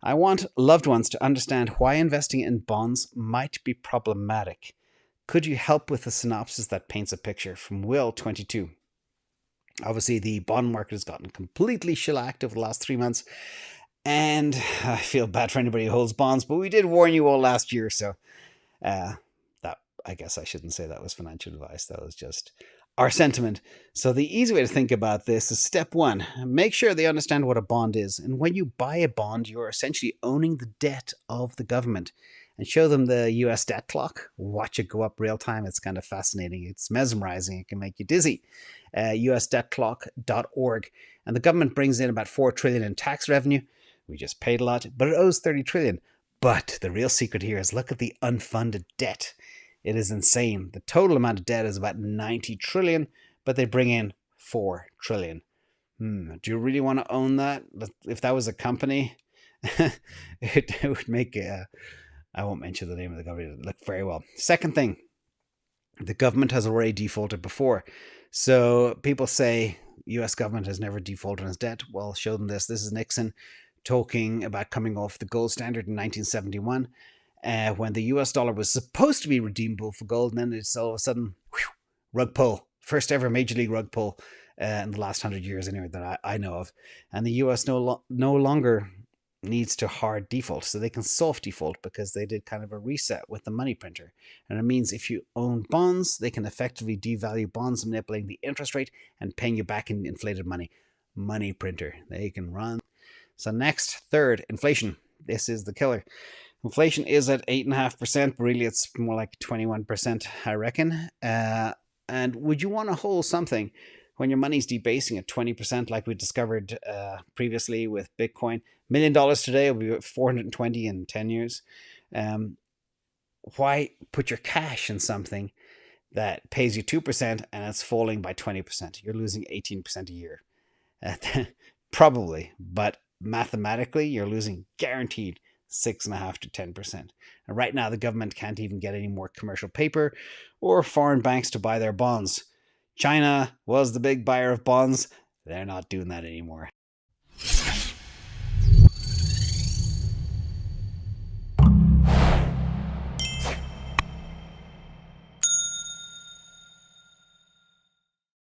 I want loved ones to understand why investing in bonds might be problematic. Could you help with a synopsis that paints a picture? From Will, 22. Obviously, the bond market has gotten completely shellacked over the last 3 months, and I feel bad for anybody who holds bonds, but we did warn you all last year, so that, I guess I shouldn't say that was financial advice. That was just our sentiment. So the easy way to think about this is step one, make sure they understand what a bond is. And when you buy a bond, you're essentially owning the debt of the government. And show them the US debt clock. Watch it go up real time. It's kind of fascinating. It's mesmerizing. It can make you dizzy. usdebtclock.org. And the government brings in about $4 trillion in tax revenue. We just paid a lot, but it owes $30 trillion. But the real secret here is look at the unfunded debt. It is insane. The total amount of debt is about $90 trillion, but they bring in $4 trillion. Do you really want to own that? If that was a company, it would make I won't mention the name of the company. It look very well. Second thing, the government has already defaulted before. So people say US government has never defaulted on its debt. Well, show them this. This is Nixon talking about coming off the gold standard in 1971. When the US dollar was supposed to be redeemable for gold, and then it's all of a sudden, rug pull. First ever major league rug pull in the last 100 years anyway that I know of. And the US no longer needs to hard default, so they can soft default because they did kind of a reset with the money printer. And it means if you own bonds, they can effectively devalue bonds, manipulating the interest rate and paying you back in inflated money. Money printer, they can run. So next, third, inflation. This is the killer. Inflation is at 8.5%, but really it's more like 21%, I reckon. And would you want to hold something when your money's debasing at 20%, like we discovered previously with Bitcoin? $1 million today will be 420 in 10 years. Why put your cash in something that pays you 2% and it's falling by 20%? You're losing 18% a year. Probably, but mathematically, you're losing guaranteed 6.5 to 10%. And right now, the government can't even get any more commercial paper or foreign banks to buy their bonds. China was the big buyer of bonds. They're not doing that anymore.